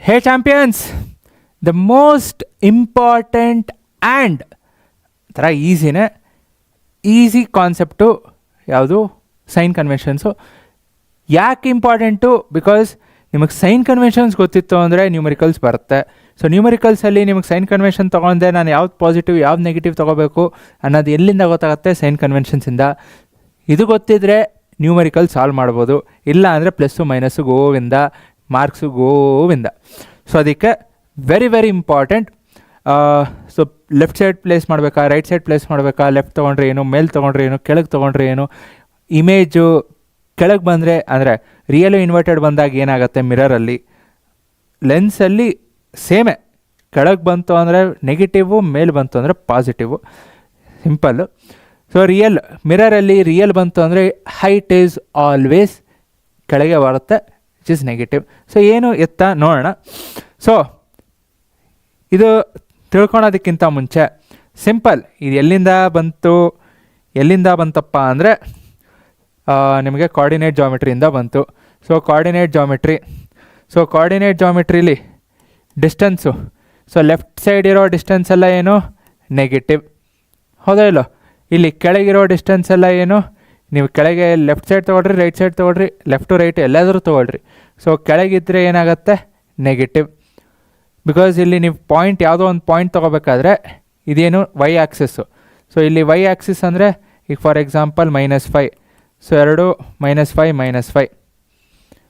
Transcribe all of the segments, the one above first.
Hey champions, the most important and ಥರ easy concept ಯಾವುದು? Sign conventions. ಯಾಕೆ important? Because ನಿಮಗೆ ಸೈನ್ ಕನ್ವೆನ್ಷನ್ಸ್ ಗೊತ್ತಿತ್ತು ಅಂದರೆ ನ್ಯೂಮರಿಕಲ್ಸ್ ಬರುತ್ತೆ. ಸೊ ನ್ಯೂಮರಿಕಲ್ಸಲ್ಲಿ ನಿಮಗೆ ಸೈನ್ ಕನ್ವೆನ್ಷನ್ ತೊಗೊಂಡೆ ನಾನು ಯಾವ್ದು ಪಾಸಿಟಿವ್ ಯಾವ್ದು ನೆಗೆಟಿವ್ ತೊಗೋಬೇಕು ಅನ್ನೋದು ಎಲ್ಲಿಂದ ಗೊತ್ತಾಗುತ್ತೆ? ಸೈನ್ ಕನ್ವೆನ್ಷನ್ಸಿಂದ. ಇದು ಗೊತ್ತಿದ್ದರೆ ನ್ಯೂಮರಿಕಲ್ ಸಾಲ್ವ್ ಮಾಡ್ಬೋದು. ಇಲ್ಲ ಅಂದರೆ plus minus Govinda, marks Govinda. So ಅದಕ್ಕೆ very very important. So left side place ಮಾಡಬೇಕಾ, ರೈಟ್ ಸೈಡ್ ಪ್ಲೇಸ್ ಮಾಡಬೇಕಾ, ಲೆಫ್ಟ್ ತೊಗೊಂಡ್ರೆ ಏನು, ಮೇಲೆ ತೊಗೊಂಡ್ರೆ ಏನು, ಕೆಳಗೆ ತೊಗೊಂಡ್ರೆ ಏನು, ಇಮೇಜು ಕೆಳಗೆ ಬಂದರೆ ಅಂದರೆ ರಿಯಲು ಇನ್ವರ್ಟೆಡ್ ಬಂದಾಗ ಏನಾಗುತ್ತೆ ಮಿರರಲ್ಲಿ, ಲೆನ್ಸಲ್ಲಿ ಸೇಮೇ. ಕೆಳಗೆ ಬಂತು ಅಂದರೆ ನೆಗೆಟಿವು, ಮೇಲೆ ಬಂತು ಅಂದರೆ ಪಾಸಿಟಿವು, ಸಿಂಪಲ್ಲು. ಸೊ ಮಿರರಲ್ಲಿ ರಿಯಲ್ ಬಂತು ಅಂದರೆ ಹೈಟ್ ಈಸ್ ಆಲ್ವೇಸ್ ಕೆಳಗೆ ಬರುತ್ತೆ, ವಿಚ್ ಇಸ್ ನೆಗೆಟಿವ್. ಸೊ ಏನು ಎತ್ತ ನೋಡೋಣ. ಸೊ ಇದು ತಿಳ್ಕೊಳೋದಕ್ಕಿಂತ ಮುಂಚೆ ಸಿಂಪಲ್, ಇದು ಎಲ್ಲಿಂದ ಬಂತಪ್ಪ ಅಂದರೆ ನಿಮಗೆ ಕೋಆರ್ಡಿನೇಟ್ ಜಾಮೆಟ್ರಿಯಿಂದ ಬಂತು. ಸೊ ಕೋಆರ್ಡಿನೇಟ್ ಜಾಮೆಟ್ರಿಲಿ ಡಿಸ್ಟೆನ್ಸು, ಸೊ ಲೆಫ್ಟ್ ಸೈಡ್ ಇರೋ ಡಿಸ್ಟೆನ್ಸ್ ಎಲ್ಲ ಏನು? ನೆಗೆಟಿವ್. ಹೌದಾ ಇಲ್ಲೋ? ಇಲ್ಲಿ ಕೆಳಗಿರೋ ಡಿಸ್ಟೆನ್ಸ್ ಎಲ್ಲ ಏನು? ನೀವು ಕೆಳಗೆ ಲೆಫ್ಟ್ ಸೈಡ್ ತೊಗೊಳ್ರಿ, ರೈಟ್ ಸೈಡ್ ತೊಗೊಳ್ರಿ, ಲೆಫ್ಟು ರೈಟು ಎಲ್ಲಾದರೂ ತೊಗೊಳ್ರಿ. ಸೊ ಕೆಳಗಿದ್ದರೆ ಏನಾಗುತ್ತೆ? ನೆಗೆಟಿವ್. ಬಿಕಾಸ್ ಇಲ್ಲಿ ನೀವು ಪಾಯಿಂಟ್ ಯಾವುದೋ ಒಂದು ಪಾಯಿಂಟ್ ತೊಗೋಬೇಕಾದ್ರೆ ಇದೇನು? Y axis. ಸೊ ಇಲ್ಲಿ ವೈ ಆ್ಯಕ್ಸಿಸ್ ಅಂದರೆ ಈಗ ಫಾರ್ ಎಕ್ಸಾಂಪಲ್ -5. ಸೊ ಎರಡು -5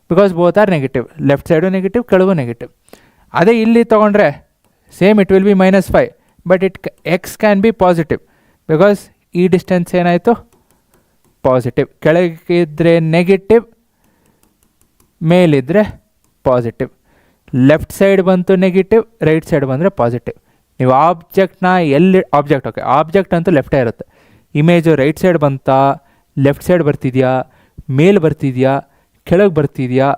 because both are negative. Left side negative, ಕೆಳಗೂ ನೆಗೆಟಿವ್. ಅದೇ ಇಲ್ಲಿ ತೊಗೊಂಡ್ರೆ same it will be -5, but X can be positive because ಈ ಡಿಸ್ಟೆನ್ಸ್ ಏನಾಯಿತು? ಪಾಸಿಟಿವ್. ಕೆಳಗಿದ್ರೆ ನೆಗೆಟಿವ್, ಮೇಲಿದ್ದರೆ ಪಾಸಿಟಿವ್. ಲೆಫ್ಟ್ ಸೈಡ್ ಬಂತು ನೆಗೆಟಿವ್, ರೈಟ್ ಸೈಡ್ ಬಂದರೆ ಪಾಸಿಟಿವ್. ನೀವು ಆಬ್ಜೆಕ್ಟ್ನ ಆಬ್ಜೆಕ್ಟ್ ಅಂತೂ ಲೆಫ್ಟೇ ಇರುತ್ತೆ. ಇಮೇಜು ರೈಟ್ ಸೈಡ್ ಬಂತಾ, ಲೆಫ್ಟ್ ಸೈಡ್ ಬರ್ತಿದೆಯಾ, ಮೇಲೆ ಬರ್ತಿದೆಯಾ, ಕೆಳಗೆ ಬರ್ತಿದೆಯಾ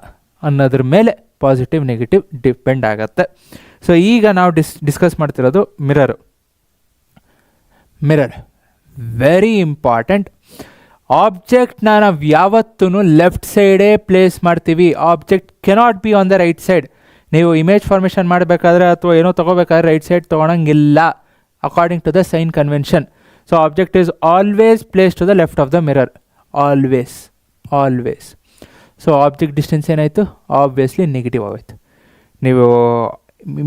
ಅನ್ನೋದ್ರ ಮೇಲೆ ಪಾಸಿಟಿವ್ ನೆಗೆಟಿವ್ ಡಿಪೆಂಡ್ ಆಗುತ್ತೆ. ಸೊ ಈಗ ನಾವು ಡಿಸ್ಕಸ್ ಮಾಡ್ತಿರೋದು ಮಿರರ್ ವೆರಿ ಇಂಪಾರ್ಟೆಂಟ್. ಆಬ್ಜೆಕ್ಟ್ನ ನಾವು ಯಾವತ್ತೂ ಲೆಫ್ಟ್ ಸೈಡೇ ಪ್ಲೇಸ್ ಮಾಡ್ತೀವಿ. Object cannot be on the right side. ನೀವು ಇಮೇಜ್ ಫಾರ್ಮೇಷನ್ ಮಾಡಬೇಕಾದ್ರೆ ಅಥವಾ ಏನೋ ತೊಗೋಬೇಕಾದ್ರೆ ರೈಟ್ ಸೈಡ್ ತೊಗೊಳಂಗಿಲ್ಲ according to the sign convention. So object is always place to the left of the mirror, always. So object distance ಏನಾಯಿತು? Obviously negative ಆಗೋಯ್ತು. ನೀವು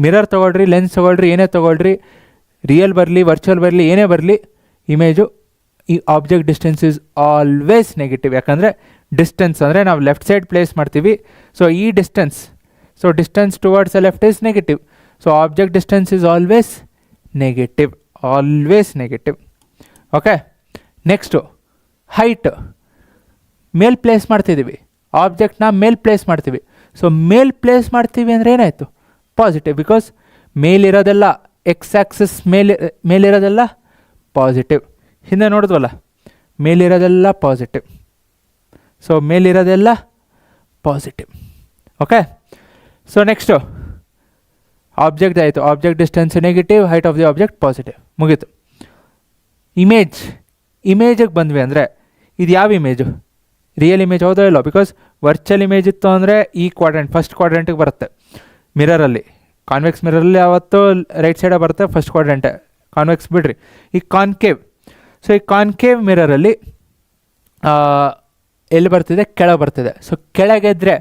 mirror ತೊಗೊಳ್ರಿ, ಲೆನ್ಸ್ ತೊಗೊಳ್ರಿ, ಏನೇ ತೊಗೊಳ್ರಿ, ರಿಯಲ್ ಬರಲಿ ವರ್ಚುವಲ್ ಬರಲಿ ಏನೇ ಬರಲಿ, ಇಮೇಜು ಈ object distance is always negative. ಯಾಕಂದರೆ ಡಿಸ್ಟೆನ್ಸ್ ಅಂದರೆ ನಾವು ಲೆಫ್ಟ್ ಸೈಡ್ ಪ್ಲೇಸ್ ಮಾಡ್ತೀವಿ. ಸೊ ಈ distance towards the left is negative. So object distance is always negative. Okay, next height. ಮೇಲ್ ಪ್ಲೇಸ್ ಮಾಡ್ತಿದ್ದೀವಿ, ಆಬ್ಜೆಕ್ಟ್ನ ಮೇಲ್ ಪ್ಲೇಸ್ ಮಾಡ್ತೀವಿ. ಸೊ ಮೇಲ್ ಪ್ಲೇಸ್ ಮಾಡ್ತೀವಿ ಅಂದರೆ ಏನಾಯಿತು? ಪಾಸಿಟಿವ್. ಬಿಕಾಸ್ ಮೇಲಿರೋದೆಲ್ಲ ಎಕ್ಸ್ ಆ್ಯಕ್ಸಿಸ್ ಮೇಲಿರೋದೆಲ್ಲ ಪಾಸಿಟಿವ್. ಹಿಂದೆ ನೋಡಿದ್ವಲ್ಲ, ಮೇಲಿರೋದೆಲ್ಲ ಪಾಸಿಟಿವ್. ಸೊ ಮೇಲಿರೋದೆಲ್ಲ positive. Okay, so next object ಆಯಿತು. Object distance negative, height of the object positive, ಮುಗೀತು. ಇಮೇಜಿಗೆ ಬಂದ್ವಿ ಅಂದರೆ ಇದು ಯಾವ ಇಮೇಜು? ರಿಯಲ್ ಇಮೇಜ್ ಹೌದೋ ಇಲ್ಲೋ? ಬಿಕಾಸ್ ವರ್ಚುವಲ್ ಇಮೇಜ್ ಇತ್ತು ಅಂದರೆ ಈ ಫಸ್ಟ್ ಕ್ವಾಡ್ರೆಂಟಿಗೆ ಬರುತ್ತೆ ಮಿರರಲ್ಲಿ. ಕಾನ್ವೆಕ್ಸ್ ಮಿರರಲ್ಲಿ ಯಾವತ್ತೂ ರೈಟ್ ಸೈಡೇ ಬರುತ್ತೆ, ಫಸ್ಟ್ ಕ್ವಾಡ್ರೆಂಟೆ. ಕಾನ್ವೆಕ್ಸ್ ಬಿಡ್ರಿ. ಈ ಕಾನ್ಕೇವ್. ಸೊ ಈ ಕಾನ್ಕೇವ್ ಮಿರರಲ್ಲಿ ಎಲ್ಲಿ ಬರ್ತಿದೆ? ಕೆಳಗೆ ಬರ್ತಿದೆ. ಸೊ ಕೆಳಗಿದ್ರೆ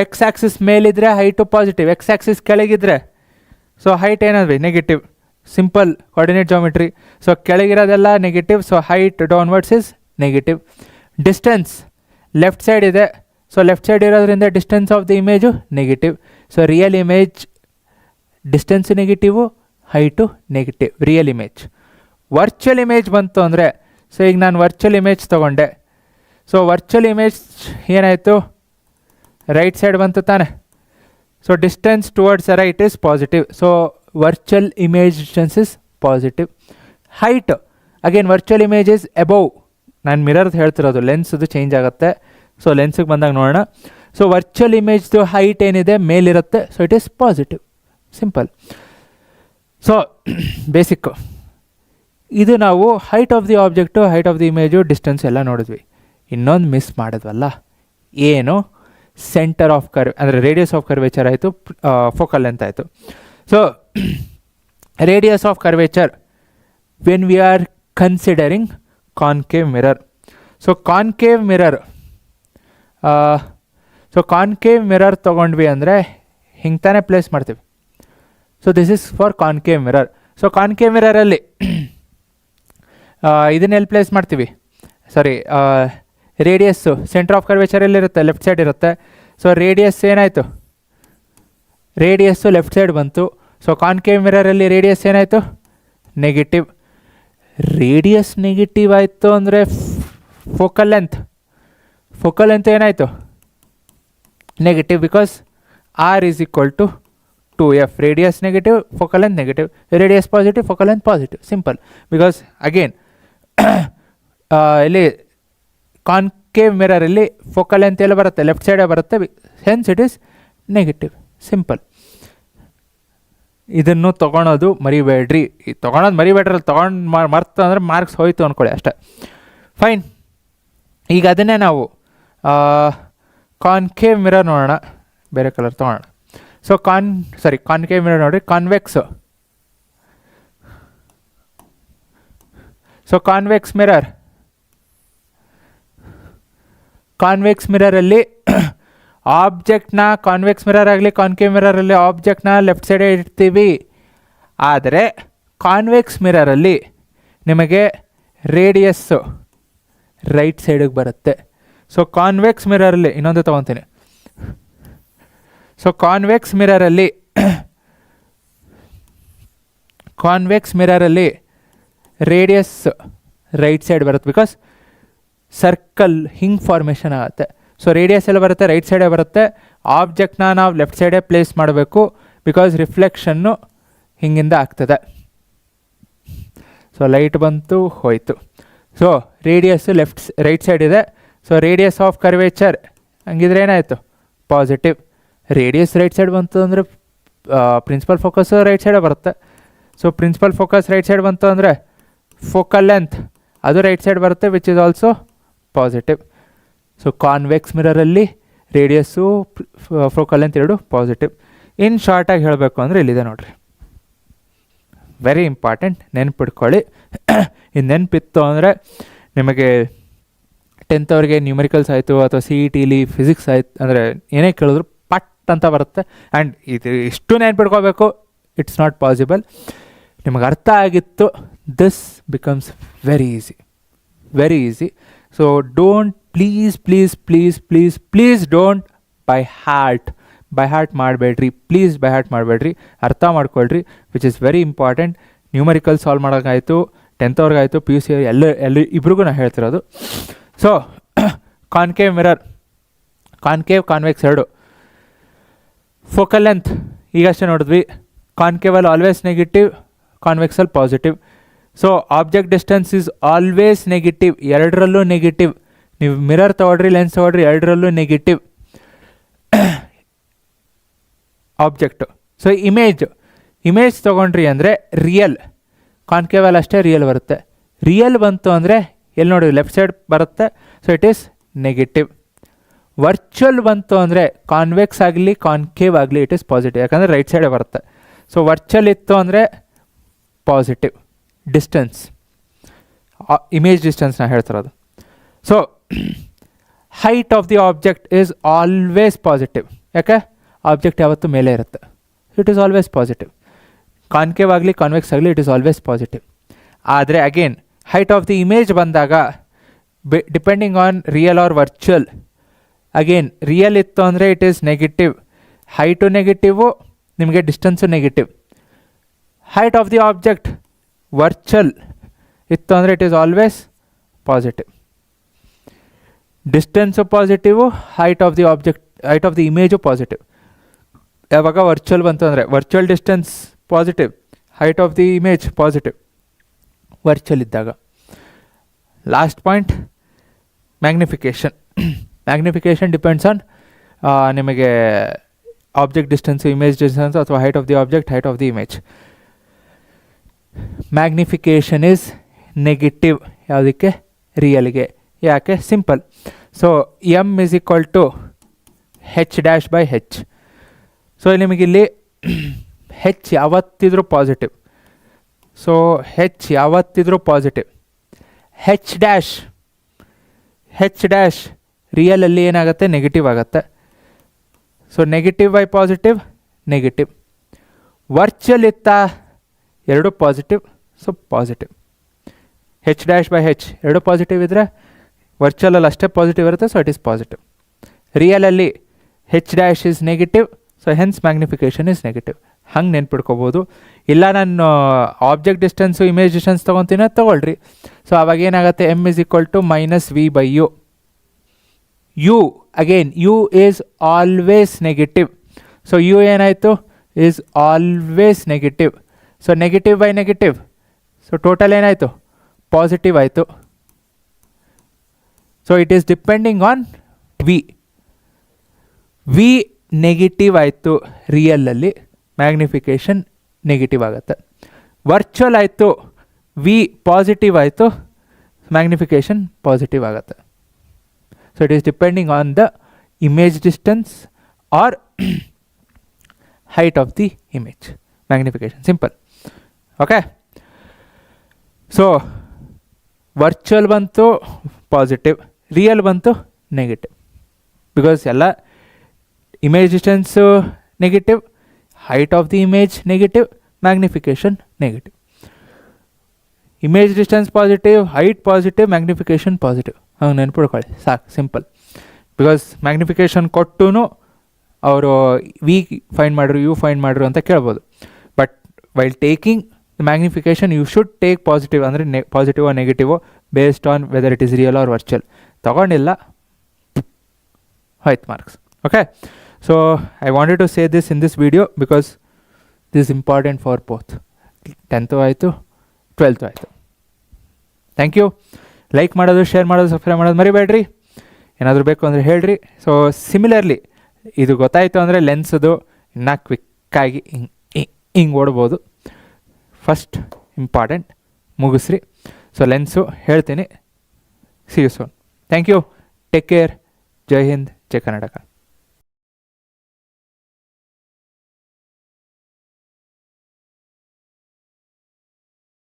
ಎಕ್ಸ್ ಆ್ಯಕ್ಸಿಸ್ ಮೇಲಿದ್ರೆ ಹೈಟು ಪಾಸಿಟಿವ್, ಎಕ್ಸ್ ಆ್ಯಕ್ಸಿಸ್ ಕೆಳಗಿದ್ರೆ ಸೊ ಹೈಟ್ ಏನಾದ್ವಿ? Negative. Simple coordinate geometry. So ಕೆಳಗಿರೋದೆಲ್ಲ negative, so height downwards is negative. Distance left side ಇದೆ, ಸೊ ಲೆಫ್ಟ್ ಸೈಡ್ ಇರೋದ್ರಿಂದ distance of the image negative. So real image distance negative, height negative, real image. Virtual image ಬಂತು ಅಂದರೆ, so ಈಗ ನಾನು virtual image ತೊಗೊಂಡೆ. So virtual image ಏನಾಯಿತು? Right side ಬಂತು ತಾನೆ. So distance towards the right is positive. So virtual image distance is positive. Height again virtual image is above. ನಾನು ಮಿರರ್ದು ಹೇಳ್ತಿರೋದು, ಲೆನ್ಸ್ದು ಚೇಂಜ್ ಆಗುತ್ತೆ. ಸೊ ಲೆನ್ಸಿಗೆ ಬಂದಾಗ ನೋಡೋಣ. ಸೊ ವರ್ಚುವಲ್ ಇಮೇಜ್ದು ಹೈಟ್ ಏನಿದೆ ಮೇಲಿರುತ್ತೆ, so it is positive. Simple. So basic ಇದು ನಾವು height of the object, height of the image, distance ಎಲ್ಲ ನೋಡಿದ್ವಿ. ಇನ್ನೊಂದು ಮಿಸ್ ಮಾಡಿದ್ವಲ್ಲ, ಏನು? ಸೆಂಟರ್ ಆಫ್ ಅಂದರೆ ರೇಡಿಯಸ್ ಆಫ್ ಕರ್ವೇಚರ್ ಆಯಿತು, ಫೋಕಲ್ ಲೆಂತ್ ಆಯಿತು. So radius of curvature when we are considering concave mirror. So concave mirror ತೊಗೊಂಡ್ವಿ ಅಂದರೆ ಹಿಂಗೆ ತಾನೇ ಪ್ಲೇಸ್ ಮಾಡ್ತೀವಿ. So this is for concave mirror. So concave ಮಿರರಲ್ಲಿ ಇದನ್ನೆಲ್ಲಿ ಪ್ಲೇಸ್ ಮಾಡ್ತೀವಿ, ಸಾರಿ ರೇಡಿಯಸ್ಸು ಸೆಂಟರ್ ಆಫ್ ಕರ್ವೇಚರಲ್ಲಿರುತ್ತೆ, ಲೆಫ್ಟ್ ಸೈಡ್ ಇರುತ್ತೆ. ಸೊ ರೇಡಿಯಸ್ ಏನಾಯಿತು, ರೇಡಿಯಸ್ಸು ಲೆಫ್ಟ್ ಸೈಡ್ ಬಂತು. ಸೊ ಕಾನ್ಕೇವ್ ಮಿರರಲ್ಲಿ ರೇಡಿಯಸ್ ಏನಾಯಿತು, ನೆಗೆಟಿವ್. ರೇಡಿಯಸ್ ನೆಗೆಟಿವ್ ಆಯಿತು ಅಂದರೆ ಫೋಕಲ್ ಲೆಂತ್ ಏನಾಯಿತು, negative, because R is equal to 2f. Radius negative, focal length negative. Radius positive, focal length positive. Simple. Because again ಇಲ್ಲಿ concave ಮಿರರಲ್ಲಿ focal length ಎಲ್ಲ ಬರುತ್ತೆ, left ಸೈಡೇ ಬರುತ್ತೆ, hence it is negative. Simple. ಇದನ್ನು ತೊಗೊಳೋದು ಮರಿಬೇಡ್ರಿ. ತೊಗೊಳೋದು ಮರಿಬೇಡ್ರಿ, ತೊಗೊಂಡು ಮರ್ತು ಅಂದರೆ ಮಾರ್ಕ್ಸ್ ಹೋಯ್ತು ಅಂದ್ಕೊಳ್ಳಿ ಅಷ್ಟೇ. ಫೈನ್. ಈಗ ಅದನ್ನೇ ನಾವು ಕಾನ್ಕೇವ್ ಮಿರರ್ ನೋಡೋಣ, ಬೇರೆ ಕಲರ್ ತೊಗೊಳೋಣ. ಸೊ ಕಾನ್ಕೇವ್ ಮಿರರ್ ನೋಡಿರಿ, ಕಾನ್ವೆಕ್ಸು. ಸೊ ಕಾನ್ವೆಕ್ಸ್ ಮಿರರಲ್ಲಿ ಆಬ್ಜೆಕ್ಟ್ನ, ಕಾನ್ವೆಕ್ಸ್ ಮಿರರ್ ಆಗಲಿ ಕಾನ್ಕೇವ್ ಮಿರರಲ್ಲಿ ಆಬ್ಜೆಕ್ಟ್ನ ಲೆಫ್ಟ್ ಸೈಡೇ ಇಡ್ತೀವಿ. ಆದರೆ ಕಾನ್ವೆಕ್ಸ್ ಮಿರರಲ್ಲಿ ನಿಮಗೆ ರೇಡಿಯಸ್ಸು ರೈಟ್ ಸೈಡಿಗೆ ಬರುತ್ತೆ. ಸೊ ಕಾನ್ವೆಕ್ಸ್ ಮಿರರಲ್ಲಿ ಇನ್ನೊಂದು ತೊಗೊತೀನಿ. ಸೊ ಕಾನ್ವೆಕ್ಸ್ ಮಿರರಲ್ಲಿ ರೇಡಿಯಸ್ ರೈಟ್ ಸೈಡ್ ಬರುತ್ತೆ, ಬಿಕಾಸ್ ಸರ್ಕಲ್ ಹಿಂಗೆ ಫಾರ್ಮೇಷನ್ ಆಗುತ್ತೆ. ಸೊ ರೇಡಿಯಸ್ ಎಲ್ಲ ಬರುತ್ತೆ, ರೈಟ್ ಸೈಡೇ ಬರುತ್ತೆ. ಆಬ್ಜೆಕ್ಟ್ನ ನಾವು ಲೆಫ್ಟ್ ಸೈಡೇ ಪ್ಲೇಸ್ ಮಾಡಬೇಕು, ಬಿಕಾಸ್ ರಿಫ್ಲೆಕ್ಷನ್ನು ಹಿಂಗಿಂದ ಆಗ್ತದೆ. ಸೊ ಲೈಟ್ ಬಂತು, ಹೋಯಿತು. ಸೊ ರೇಡಿಯಸ್ಸು ರೈಟ್ ಸೈಡ್ ಇದೆ. ಸೊ ರೇಡಿಯಸ್ ಆಫ್ ಕರ್ವೇಚರ್ ಹಂಗಿದ್ರೆ ಏನಾಯಿತು, ಪಾಸಿಟಿವ್. ರೇಡಿಯಸ್ ರೈಟ್ ಸೈಡ್ ಬಂತು ಅಂದರೆ ಪ್ರಿನ್ಸಿಪಲ್ ಫೋಕಸ್ಸು ರೈಟ್ ಸೈಡೇ ಬರುತ್ತೆ. So principal focus right side ಬಂತು ಅಂದರೆ ಫೋಕಲ್ ಲೆಂತ್ ಅದು ರೈಟ್ ಸೈಡ್ ಬರುತ್ತೆ, which is also positive. So convex ಮಿರರಲ್ಲಿ ರೇಡಿಯಸ್ಸು ಫೋಕಲ್ ಲೆಂತ್ ಎರಡು ಪಾಸಿಟಿವ್. ಇನ್ ಶಾರ್ಟಾಗಿ ಹೇಳಬೇಕು ಅಂದರೆ ಇಲ್ಲಿದೆ ನೋಡಿರಿ, ವೆರಿ ಇಂಪಾರ್ಟೆಂಟ್, ನೆನ್ಪಿಟ್ಕೊಳ್ಳಿ. ಇದು ನೆನಪಿತ್ತು ಅಂದರೆ ನಿಮಗೆ 10th ಅವ್ರಿಗೆ ನ್ಯೂಮರಿಕಲ್ಸ್ ಆಯಿತು ಅಥವಾ CETಲಿ ಫಿಸಿಕ್ಸ್ ಆಯ್ತು ಅಂದರೆ ಏನೇ ಕೇಳಿದ್ರು ಪಟ್ ಅಂತ ಬರುತ್ತೆ. ಆ್ಯಂಡ್ ಇದು ಇಷ್ಟು ನೆನ್ಪಿಟ್ಕೋಬೇಕು, ಇಟ್ಸ್ ನಾಟ್ ಪಾಸಿಬಲ್. ನಿಮಗೆ ಅರ್ಥ ಆಗಿತ್ತು, this becomes very easy. So don't please don't by heart ಮಾಡಬೇಡ್ರಿ, ಅರ್ಥ ಮಾಡ್ಕೊಳ್ರಿ, which is very important. Numerical solve ಮಾಡೋಕ್ಕಾಯಿತು, 10th ಅವ್ರಿಗಾಯಿತು, PUC ಎಲ್ಲ ಇಬ್ರಿಗೂ ನಾನು ಹೇಳ್ತಿರೋದು. ಸೊ ಕಾನ್ಕೇವ್ ಮಿರರ್, ಕಾನ್ವೆಕ್ಸ್ ಎರಡು. ಫೋಕಲ್ ಲೆಂತ್ ಈಗಷ್ಟೇ ನೋಡಿದ್ವಿ, ಕಾನ್ಕೇವಲ್ಲಿ ಆಲ್ವೇಸ್ ನೆಗೆಟಿವ್, ಕಾನ್ವೆಕ್ಸಲ್ಲಿ positive. So object distance is always negative, ಎರಡರಲ್ಲೂ ನೆಗೆಟಿವ್. ನೀವು ಮಿರರ್ ತೊಗೊಳ್ರಿ, ಲೆನ್ಸ್ ತೊಗೊಳ್ರಿ, ಎರಡರಲ್ಲೂ ನೆಗೆಟಿವ್ ಆಬ್ಜೆಕ್ಟು. ಸೊ ಇಮೇಜ್ ತೊಗೊಂಡ್ರಿ ಅಂದರೆ ರಿಯಲ್, ಕಾನ್ಕೇವಲ್ ಅಷ್ಟೇ ರಿಯಲ್ ಬರುತ್ತೆ. ರಿಯಲ್ ಬಂತು ಅಂದರೆ ಎಲ್ಲಿ ನೋಡಿ ಲೆಫ್ಟ್ ಸೈಡ್ ಬರುತ್ತೆ, so it is negative. Virtual ಬಂತು ಅಂದರೆ ಕಾನ್ವೆಕ್ಸ್ ಆಗಲಿ ಕಾನ್ಕೇವ್ ಆಗಲಿ ಇಟ್ ಈಸ್ ಪಾಸಿಟಿವ್, ಯಾಕಂದರೆ ರೈಟ್ ಸೈಡೇ ಬರುತ್ತೆ. ಸೊ ವರ್ಚುವಲ್ ಇತ್ತು ಅಂದರೆ ಪಾಸಿಟಿವ್. ಡಿಸ್ಟೆನ್ಸ್, ಇಮೇಜ್ ಡಿಸ್ಟೆನ್ಸ್ನ ಹೇಳ್ತಿರೋದು. So height of the object is always positive, ಯಾಕೆ ಆಬ್ಜೆಕ್ಟ್ ಯಾವತ್ತೂ ಮೇಲೆ ಇರುತ್ತೆ, it is always positive. Concave ಆಗಲಿ ಕಾನ್ವೆಕ್ಸ್ ಆಗಲಿ ಇಟ್ ಈಸ್ ಆಲ್ವೇಸ್ ಪಾಸಿಟಿವ್. ಆದರೆ again height of the image ಬಂದಾಗ depending on real or virtual, again real ಇತ್ತು ಅಂದರೆ it is negative, height negative, ನಿಮಗೆ distance negative. Height of the object virtual ಇತ್ತು ಅಂದರೆ it is always positive. Distance positive, height of the image positive. ಯಾವಾಗ virtual ಬಂತು ಅಂದರೆ virtual distance positive, height of the image positive virtual ಇದ್ದಾಗ. Last point, magnification depends on ನಿಮಗೆ object distance, image distance ಅಥವಾ height of the object, height of the image. Magnification is negative, ಯಾವುದಕ್ಕೆ, ರಿಯಲ್ಗೆ. ಯಾಕೆ, simple. So M is equal to H dash by H. So ನಿಮಗಿಲ್ಲಿ H ಯಾವತ್ತಿದ್ರೂ positive. So H ಯಾವತ್ತಿದ್ರೂ positive. H dash ರಿಯಲಲ್ಲಿ ಏನಾಗುತ್ತೆ, negative ಆಗುತ್ತೆ. So negative by positive negative. Virtual ಇತ್ತಾ, ಎರಡು positive, so positive. H dash by H ಎರಡು positive ಇದ್ದರೆ ವರ್ಚುವಲಲ್ಲಿ ಅಷ್ಟೇ ಪಾಸಿಟಿವ್ ಇರುತ್ತೆ, ಸೊ ಇಟ್ ಈಸ್ ಪಾಸಿಟಿವ್. ರಿಯಲಲ್ಲಿ H dash is negative, so hence magnification is negative. ಹಂಗೆ ನೆನ್ಪಿಡ್ಕೋಬೋದು. ಇಲ್ಲ ನಾನು ಆಬ್ಜೆಕ್ಟ್ ಡಿಸ್ಟೆನ್ಸು ಇಮೇಜ್ ಡಿಸ್ಟೆನ್ಸ್ ತೊಗೊತೀನಿ, ಅದು ತೊಗೊಳ್ರಿ. ಸೊ ಅವಾಗ ಏನಾಗುತ್ತೆ, M is equal to minus v by u. U again u is always negative. So you ಏನಾಯಿತು, is always negative. So negative by negative, so total ಏನಾಯಿತು, ಪಾಸಿಟಿವ್ ಆಯಿತು. So it is depending on v. V negative ಆಯಿತು ರಿಯಲಲ್ಲಿ, magnification negative ಆಗುತ್ತೆ. Virtual ಆಯಿತು, v positive ಆಯಿತು, magnification positive ಆಗುತ್ತೆ. So it is depending on the image distance or height of the image, magnification, simple. Okay, so virtual bantu positive, real bantu negative, because ಎಲ್ಲ image distance negative, height of the image negative, magnification negative. Image distance positive, height positive, magnification positive. ಹಂಗೆ ನೆನ್ಪಿಡ್ಕೊಳ್ಳಿ ಸಾಕು, simple. Because magnification ಕೊಟ್ಟು ಅವರು v find ಮಾಡ್ರು, u find ಮಾಡ್ರು ಅಂತ ಕೇಳ್ಬೋದು. But while taking magnification you should take positive, ಅಂದರೆ ಪಾಸಿಟಿವೋ ನೆಗೆಟಿವೋ based on whether it is real or virtual. ತೊಗೊಂಡಿಲ್ಲ ಹೋಯ್ತು marks. Okay, so I wanted to say this in this video because this important for both. 10th ಆಯಿತು, 12th ಆಯಿತು. Thank you. Like ಮಾಡೋದು, share ಮಾಡೋದು, subscribe ಮಾಡೋದು ಮರಿಬೇಡ್ರಿ. ಏನಾದರೂ ಬೇಕು ಅಂದರೆ ಹೇಳ್ರಿ. ಸೊ ಸಿಮಿಲರ್ಲಿ ಇದು ಗೊತ್ತಾಯಿತು ಅಂದರೆ ಲೆನ್ಸದು ಇನ್ನೂ ಕ್ವಿಕ್ಕಾಗಿ ಹಿಂಗೆ ಓಡ್ಬೋದು. ಫಸ್ಟ್ ಇಂಪಾರ್ಟೆಂಟ್ ಮುಗಿಸ್ರಿ. ಸೊ ಲೆನ್ಸು ಹೇಳ್ತೀನಿ. See you soon. Thank you. Take care. ಜೈ ಹಿಂದ್, ಜೈ ಕರ್ನಾಟಕ.